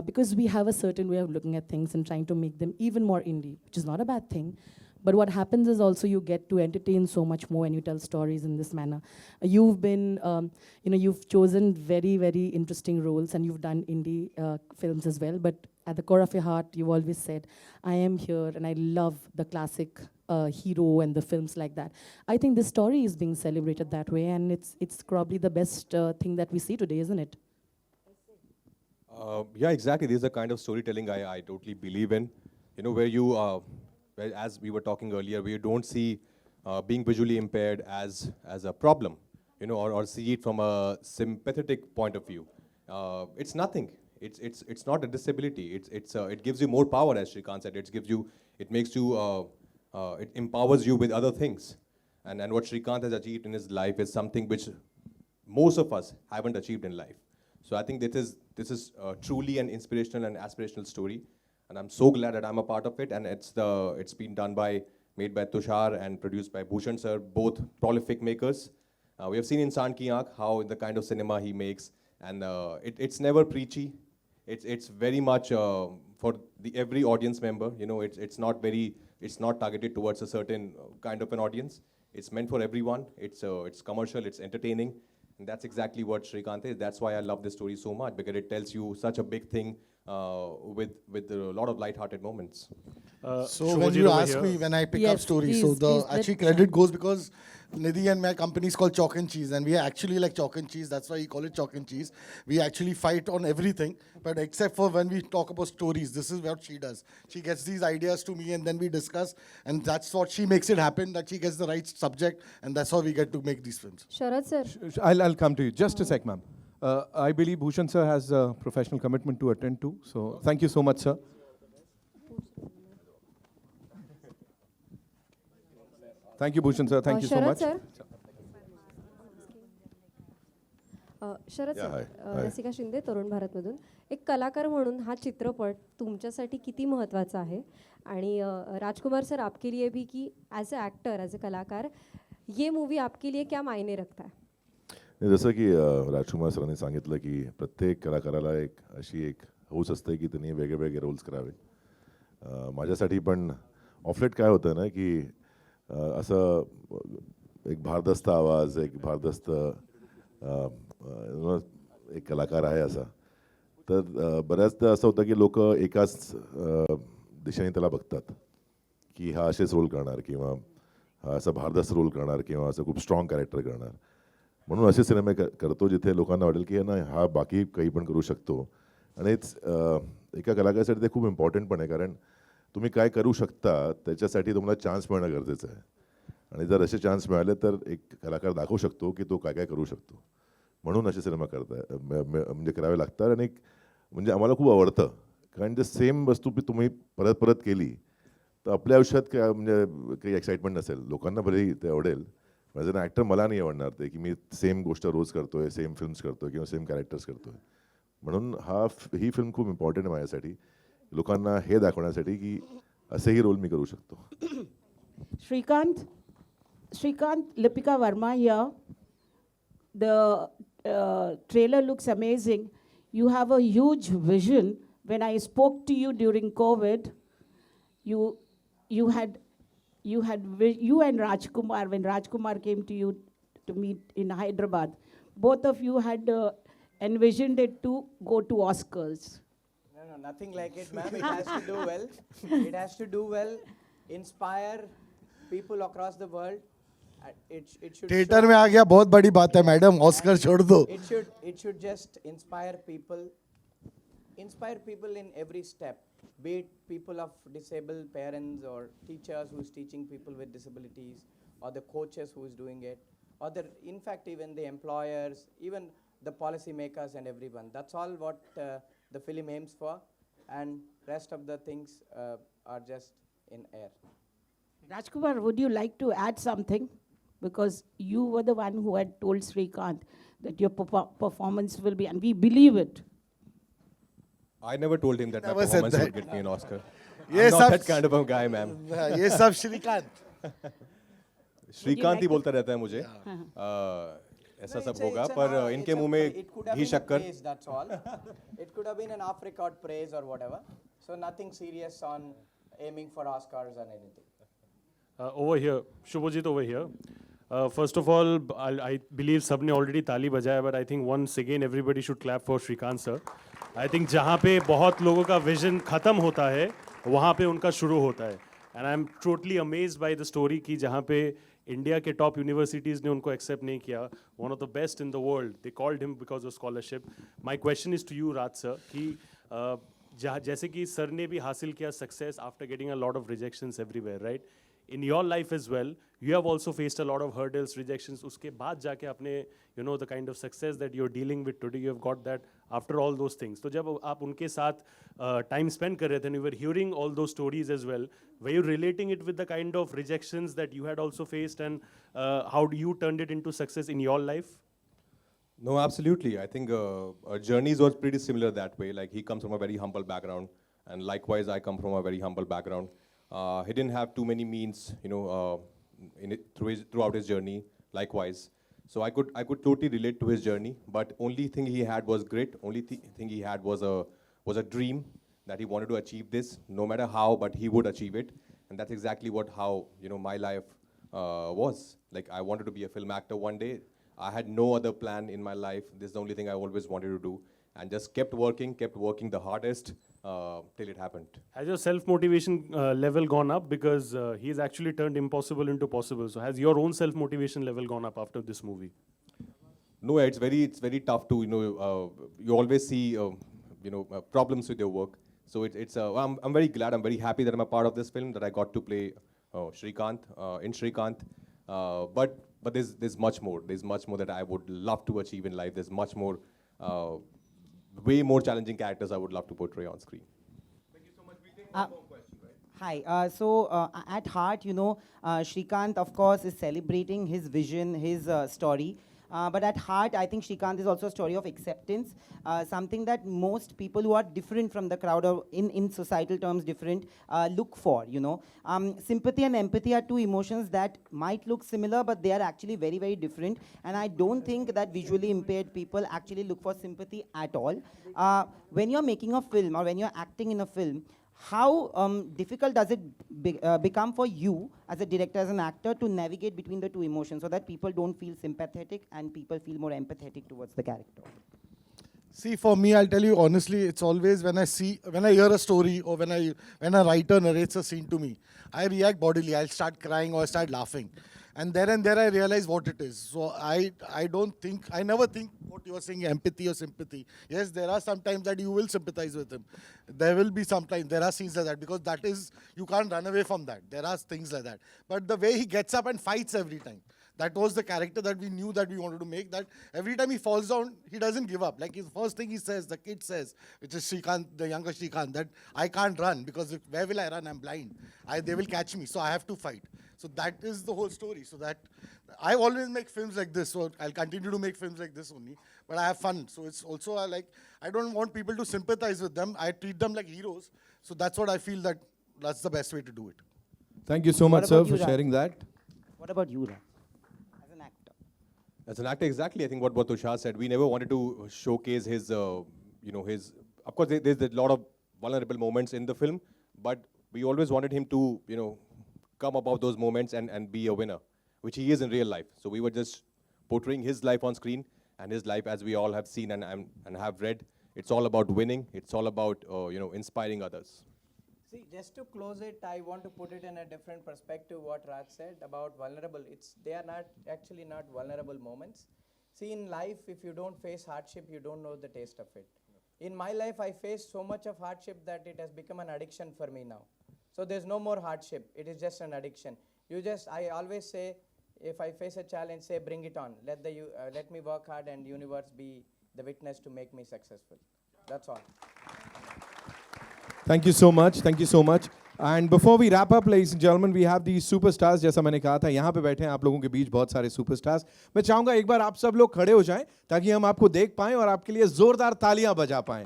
because we have a certain way of looking at things and trying to make them even more indie, which is not a bad thing. But what happens is also you get to entertain so much more when you tell stories in this manner. You've been, you've chosen very, very interesting roles, and you've done indie films as well. But at the core of your heart, you've always said, I am here and I love the classic hero and the films like that. I think this story is being celebrated that way, and it's probably the best thing that we see today, isn't it? Yeah, exactly. This is the kind of storytelling I totally believe in. Where you, where, as we were talking earlier, where you don't see being visually impaired as a problem, or see it from a sympathetic point of view. It's nothing. It's not a disability. It gives you more power, as Srikanth said. It makes you, it empowers you with other things. And what Srikanth has achieved in his life is something which most of us haven't achieved in life. So I think this is truly an inspirational and aspirational story. And I'm so glad that I'm a part of it. And it's been made by Tushar and produced by Bhushan sir, both prolific makers. We have seen Insaan Ki Aankh how the kind of cinema he makes, and it's never preachy. It's very much for every audience member. It's not targeted towards a certain kind of an audience. It's meant for everyone. It's commercial. It's entertaining, and that's exactly what Srikanth is. That's why I love this story so much, because it tells you such a big thing with a lot of light-hearted moments. So when you ask me when I pick up stories, so the actually credit goes because Nidhi and my company is called Chalk and Cheese, and we are actually like chalk and cheese. That's why we call it Chalk and Cheese. We actually fight on everything, but except for when we talk about stories, this is what she does. She gets these ideas to me, and then we discuss, and that's what she makes it happen. That she gets the right subject, and that's how we get to make these films. Sharad sir, I'll come to you. Just a sec, ma'am. I believe Bhushan sir has a professional commitment to attend to. So thank you so much, sir. Thank you, Bhushan sir. Thank you so much. Sir. Sharad Yeah, sir, hi. रसिका शिंदे तरुण भारतमधून एक कलाकार म्हणून हा चित्रपट तुमच्यासाठी किती महत्त्वाचा आहे आणि राजकुमार सर आपके लिए भी कि as a actor as a कलाकार ये मूवी आपके लिए क्या मायने रखता है? जसं की राजकुमार सरांनी सांगितलं की प्रत्येक कलाकाराला अशी एक हौस असते की त्यांनी वेगळे वेगळे रोल्स करावे. माझ्यासाठी पण ऑफलेट काय होतं ना की असं एक भारदस्त आवाज, एक भारदस्त एक कलाकार आहे असा. तर बऱ्याचदा असं होतं की लोक एकाच दिशेने त्याला बघतात की हा असेच रोल करणार किंवा हा असं भारदस्त रोल करणार किंवा असं खूप स्ट्रॉंग कॅरेक्टर करणार. म्हणून असे सिनेमे करतो जिथे लोकांना वाटेल की नाही हा बाकी काही पण करू शकतो. आणि एका कलाकारासाठी ते खूप इम्पॉर्टंट पण आहे, कारण तुम्ही काय करू शकता त्याच्यासाठी तुम्हाला चान्स मिळणं गरजेचं आहे. आणि जर असे चान्स मिळाले तर एक कलाकार दाखवू शकतो की तो काय काय करू शकतो. म्हणून असे सिनेमा म्हणजे करावे लागतात. आणि म्हणजे आम्हाला खूप आवडतं, कारण जे सेम वस्तू तुम्ही परत परत केली तर आपल्या आयुष्यात काय म्हणजे काही एक्साइटमेंट नसेल. लोकांना भलेही ते आवडेल, ॲज अन ॲक्टर मला नाही आवडणार ते की मी सेम गोष्ट रोज करतोय, सेम फिल्म्स करतोय किंवा सेम कॅरेक्टर्स करतोय. म्हणून ही फिल्म खूप इम्पॉर्टंट आहे माझ्यासाठी, लोकांना हे दाखवण्यासाठी की असेही रोल मी करू शकतो. Srikanth, Lipika Verma here. The trailer looks amazing. You have a huge vision. When I spoke to you during COVID, you and Rajkummar, when Rajkummar came to you to meet in Hyderabad, both of you had envisioned it to go to Oscars. No, nothing like it, ma'am. It has to do well. It has to do well, inspire people across the world. It should. Theatre में आ गया, बहुत बड़ी बात है madam, Oscar छोड़ दो. It should just inspire people in every step. Be it people of disabled parents or teachers who's teaching people with disabilities, or the coaches who is doing it, or in fact even the employers, even the policy makers and everyone. That's all what the film aims for, and rest of the things are just in air. Rajkumar, would you like to add something? Because you were the one who had told Srikanth that your performance will be, and we believe it. I never told him that my Never said performance would that. get me an Oscar. ये I'm not सब that kind of a guy, ma'am. ये सब श्रीकांत. श्रीकांत ही बोलता रहता है मुझे ऐसा सब होगा, पर इनके मुंह में घी शक्कर. That's all. It could have been an off-record praise or whatever. So nothing serious on aiming for Oscars or anything. Over here, Shubhajit over here. First of all, I believe सबने already ताली बजाया, but I think once again everybody should clap for Srikanth sir. I think जहाँ पे बहुत लोगों का vision खत्म होता है, वहाँ पे उनका शुरू होता है. And I'm totally amazed by the story कि जहाँ पे इंडिया के top universities ने उनको accept नहीं किया. One of the best in the world. They called him because of scholarship. My question is to you, Raj sir, कि जैसे कि सर ने भी हासिल किया success after getting a lot of rejections everywhere, right? In your life as well, you have also faced a lot of hurdles, rejections. उसके बाद जाके अपने, you know, the kind of success that you're dealing with today, you have got that after all those things. तो जब आप उनके साथ time spend कर रहे थे, and you were hearing all those stories as well, were you relating it with the kind of rejections that you had also faced, and how you turned it into success in your life? No, absolutely. I think our journeys was pretty similar that way. Like he comes from a very humble background, and likewise I come from a very humble background. He didn't have too many means, you know, throughout his journey. Likewise, so I could totally relate to his journey. But only thing he had was grit. Only thing he had was a dream that he wanted to achieve this, no matter how, but he would achieve it. And that's exactly how you know my life was. Like I wanted to be a film actor one day. I had no other plan in my life. This is the only thing I always wanted to do, and just kept working the hardest till it happened. Has your self-motivation level gone up? Because he's actually turned impossible into possible. So has your own self-motivation level gone up after this movie? No, it's very tough to, you know, you always see, problems with your work. So I'm very glad, I'm very happy that I'm a part of this film, that I got to play Srikanth, in Srikanth. But there's much more. There's much more that I would love to achieve in life. There's much more, way more challenging characters I would love to portray on screen. Thank you so much. We take one more question, right? Hi. So at heart, Srikanth, of course, is celebrating his vision, his story. But at heart, I think Srikanth is also a story of acceptance, something that most people who are different from the crowd, or in societal terms different, look for, Sympathy and empathy are two emotions that might look similar, but they are actually very, very different. And I don't think that visually impaired people actually look for sympathy at all. When you're making a film or when you're acting in a film, how difficult does it become for you as a director, as an actor, to navigate between the two emotions so that people don't feel sympathetic and people feel more empathetic towards the character? See, for me, I'll tell you honestly, it's always when I hear a story or when a writer narrates a scene to me, I react bodily. I'll start crying or I start laughing. And there I realize what it is. So I never think what you are saying, empathy or sympathy. Yes, there are some times that you will sympathize with him. There will be sometimes, there are scenes like that, because that is, you can't run away from that. There are things like that. But the way he gets up and fights every time, that was the character that we knew that we wanted to make, that every time he falls down, he doesn't give up. Like his first thing he says, the kid says, which is Srikanth, the younger Srikanth, that I can't run because where will I run? I'm blind. They will catch me, so I have to fight. So that is the whole story. So that I always make films like this, so I'll continue to make films like this only. But I have fun. So it's also I don't want people to sympathize with them. I treat them like heroes. So that's what I feel that's the best way to do it. Thank you so much, sir, for sharing that. What about you, Raj? As an actor, exactly. I think what Tushar said. We never wanted to showcase his, his. Of course, there's a lot of vulnerable moments in the film, but we always wanted him to, come above those moments and be a winner, which he is in real life. So we were just portraying his life on screen, and his life, as we all have seen and have read, it's all about winning. It's all about, inspiring others. See, just to close it, I want to put it in a different perspective what Raj said about vulnerable. They are not vulnerable moments. See, in life, if you don't face hardship, you don't know the taste of it. In my life, I faced so much of hardship that it has become an addiction for me now. So there's no more hardship. It is just an addiction. I always say, if I face a challenge, say, bring it on. Let me work hard and universe be the witness to make me successful. That's all. Thank you so much. Thank you so much. And before we wrap up, ladies and gentlemen, we have these superstars. जैसा मैंने कहा था, यहाँ पे बैठे हैं आप लोगों के बीच बहुत सारे superstars. मैं चाहूँगा एक बार आप सब लोग खड़े हो जाएं ताकि हम आपको देख पाएं और आपके लिए जोरदार तालियां बजा पाएं.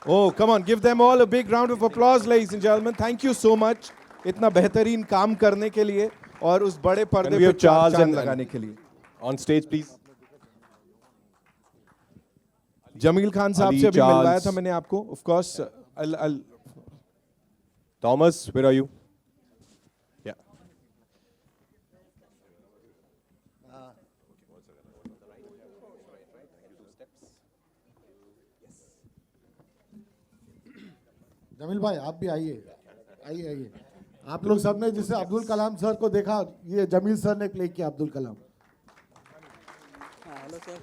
Oh, come on, give them all a big round of applause, ladies and gentlemen. Thank you so much. इतना बेहतरीन काम करने के लिए और उस बड़े पर्दे पे चांद लगाने के लिए. On stage, please. Jameel Khan साहब से अभी मिलवाया था मैंने आपको. Of course, Thomas, where are you? Yeah. Jameel भाई, आप भी आइए. आप लोग सबने जिसे अब्दुल कलाम सर को देखा, ये जमील सर ने प्ले किया अब्दुल कलाम. Hello sir.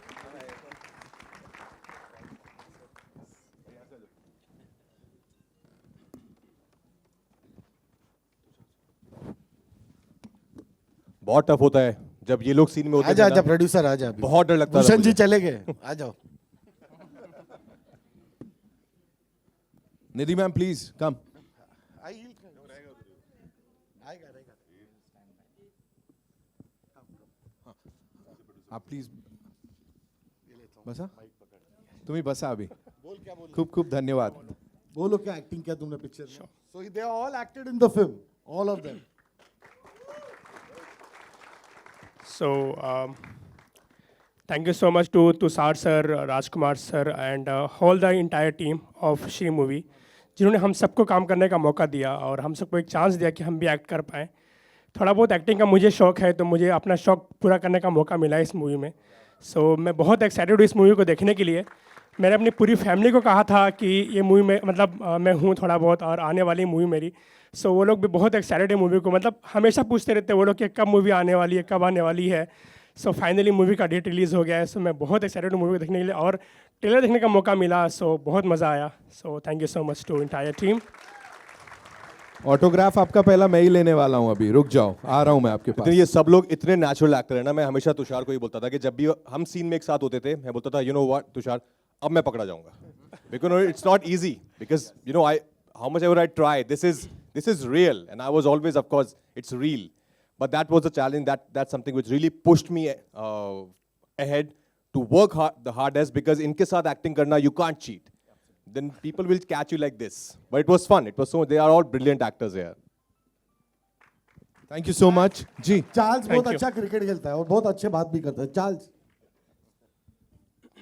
बहुत टफ होता है जब ये लोग सीन में होते हैं. आजा प्रोड्यूसर आजा. बहुत डर लगता है. भूषण जी चले गए, आ जाओ. निधि मैम, प्लीज कम. आप प्लीज बसा. तुम्ही बसा अभी. खूप खूप धन्यवाद. बोलो क्या एक्टिंग किया तुमने पिक्चर में. So they are all acted in the film, all of them. So, thank you so much to Tushar sir, Rajkummar sir, and whole the entire team of She Movie, जिन्होंने हम सबको काम करने का मौका दिया और हम सबको एक चांस दिया कि हम भी एक्ट कर पाएँ. थोड़ा बहुत एक्टिंग का मुझे शौक है, तो मुझे अपना शौक पूरा करने का मौका मिला इस मूवी में. So, मैं बहुत एक्साइटेड हूँ इस मूवी को देखने के लिए. मैंने अपनी पूरी फैमिली को कहा था कि ये मूवी में मतलब मैं हूँ थोड़ा बहुत और आने वाली मूवी मेरी. सो वो लोग भी बहुत एक्साइटेड है मूवी को. मतलब हमेशा पूछते रहते हैं वो लोग कि कब मूवी आने वाली है, कब आने वाली है. सो फाइनली मूवी का डेट रिलीज़ हो गया है. सो मैं बहुत एक्साइटेड हूँ मूवी को देखने के लिए और ट्रेलर देखने का मौका मिला. सो बहुत मज़ा आया. So thank you so much to entire team. Autograph आपका पहला मैं ही लेने वाला हूँ अभी. रुक जाओ, आ रहा हूँ मैं आपके पास. ये सब लोग इतने नेचुरल एक्टर है ना. मैं हमेशा तुषार को ही बोलता था कि जब भी हम सीन में एक साथ होते थे, मैं बोलता था, यू नो व्हाट तुषार, अब मैं पकड़ा जाऊंगा. Because it's not easy. Because how much ever I try, this is real, and I was always, of course, it's real. But that was a challenge. That's something which really pushed me ahead to work the hardest. Because इनके साथ acting करना, you can't cheat. Then people will catch you like this. But it was fun. It was so. They are all brilliant actors here. Thank you so much. जी. Charles बहुत अच्छा cricket खेलता है और बहुत अच्छे बात भी करता है. Charles.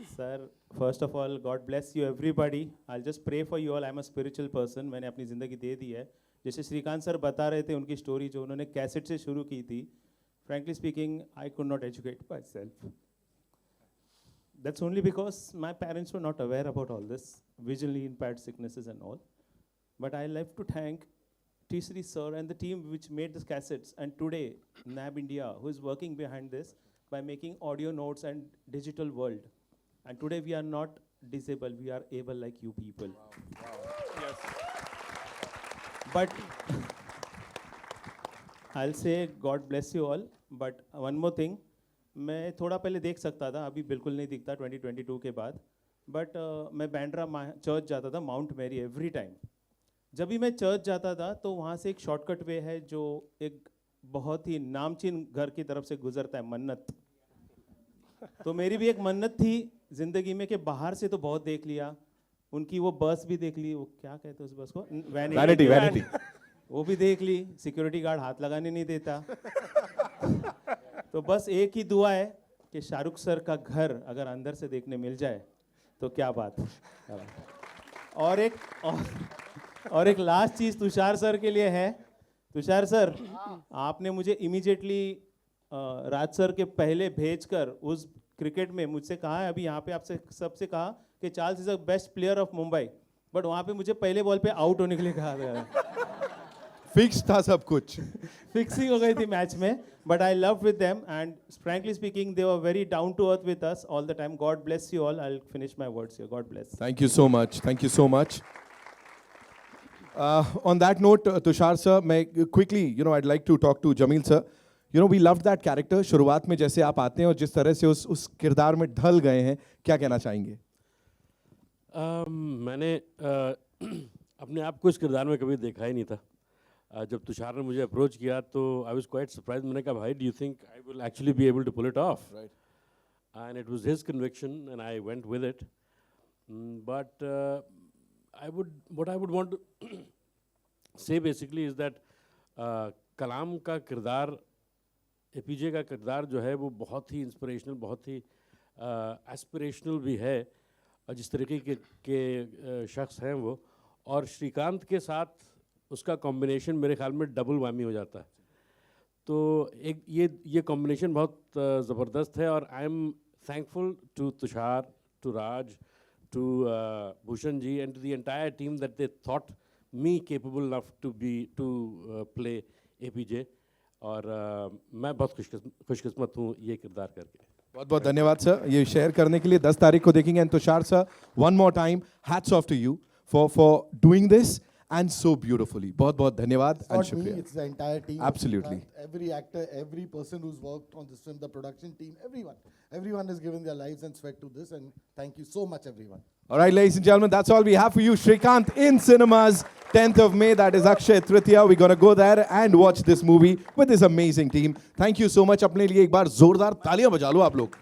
Sir, first of all, God bless you everybody. I'll just pray for you all. I'm a spiritual person. मैंने अपनी ज़िंदगी दे दी है. जैसे श्रीकांत सर बता रहे थे उनकी स्टोरी जो उन्होंने कैसेट से शुरू की थी. Frankly speaking, I could not educate myself. That's only because my parents were not aware about all this, visually impaired sicknesses and all. But I love to thank T3 sir and the team which made these cassettes. And today, NAB India, who is working behind this by making audio notes and digital world. And today we are not disabled, we are able like you people. Wow. Yes. But I'll say God bless you all. But one more thing, मैं थोड़ा पहले देख सकता था, अभी बिल्कुल नहीं दिखता 2022 के बाद. But मैं बैंड्रा चर्च जाता था माउंट मैरी एवरी टाइम. जब भी मैं चर्च जाता था तो वहाँ से एक शॉर्टकट वे है जो एक बहुत ही नामचीन घर की तरफ से गुजरता है, मन्नत. तो मेरी भी एक मन्नत थी जिंदगी में कि बाहर से तो बहुत देख लिया, उनकी वो बस भी देख ली, वो क्या कहते हैं उस बस को, वैनिटी, वो भी देख ली, सिक्योरिटी गार्ड हाथ लगाने नहीं देता. तो बस एक ही दुआ है कि शाहरुख सर का घर अगर अंदर से देखने मिल जाए तो क्या बात. और एक लास्ट चीज़ तुषार सर के लिए है. तुषार सर, आपने मुझे इमीडिएटली राज सर के पहले भेजकर उस क्रिकेट में मुझसे कहा है, अभी यहाँ पे आपसे सबसे कहा कि Charles is the best player of Mumbai, but वहाँ पे मुझे पहले बॉल पे आउट होने के लिए कहा गया. फिक्स था सब कुछ, फिक्सिंग हो गई थी मैच में. But I love with them and frankly speaking they were very down to earth with us all the time. God bless you all. I will finish my words here. God bless. Thank you so much. Thank you so much. On that note, Tushar sir, quickly, I'd like to talk to Jamil sir. We loved that character. शुरुआत में जैसे आप आते हैं और जिस तरह से उस किरदार में ढल गए हैं, क्या कहना चाहेंगे? मैंने अपने आप को इस किरदार में कभी देखा ही नहीं था. जब तुषार ने मुझे अप्रोच किया तो आई वाज क्वाइट सरप्राइज. मैंने कहा भाई, do you think I will actually be able to pull it off? And it was his conviction and I went with it. But what I would want to say basically is that Kalam का किरदार, APJ का किरदार जो है वो बहुत ही inspirational, बहुत ही aspirational भी है, और जिस तरीके के शख्स हैं वो, और श्रीकांत के साथ उसका कॉम्बिनेशन मेरे ख्याल में डबल वामी हो जाता है. तो एक ये कॉम्बिनेशन बहुत ज़बरदस्त है. और I am thankful to Tushar, to Raj, to Bhushan ji and to the entire team that they thought me capable enough to play APJ. और मैं बहुत खुशकिस्मत हूँ ये किरदार करके. बहुत बहुत धन्यवाद सर ये शेयर करने के लिए. 10 तारीख को देखेंगे. And Tushar sir, one more time, hats off to you for doing this and so beautifully. बहुत बहुत धन्यवाद and शुक्रिया. It's the entire team. Absolutely. Every actor, every person who's worked on this film, the production team, everyone has given their lives and sweat to this, and thank you so much, everyone. All right, ladies and gentlemen, that's all we have for you. Srikanth in cinemas, 10th of May. That is Akshay Tritiya. We're going to go there and watch this movie with this amazing team. Thank you so much. अपने लिए एक बार जोरदार तालियां बजा लो आप लोग.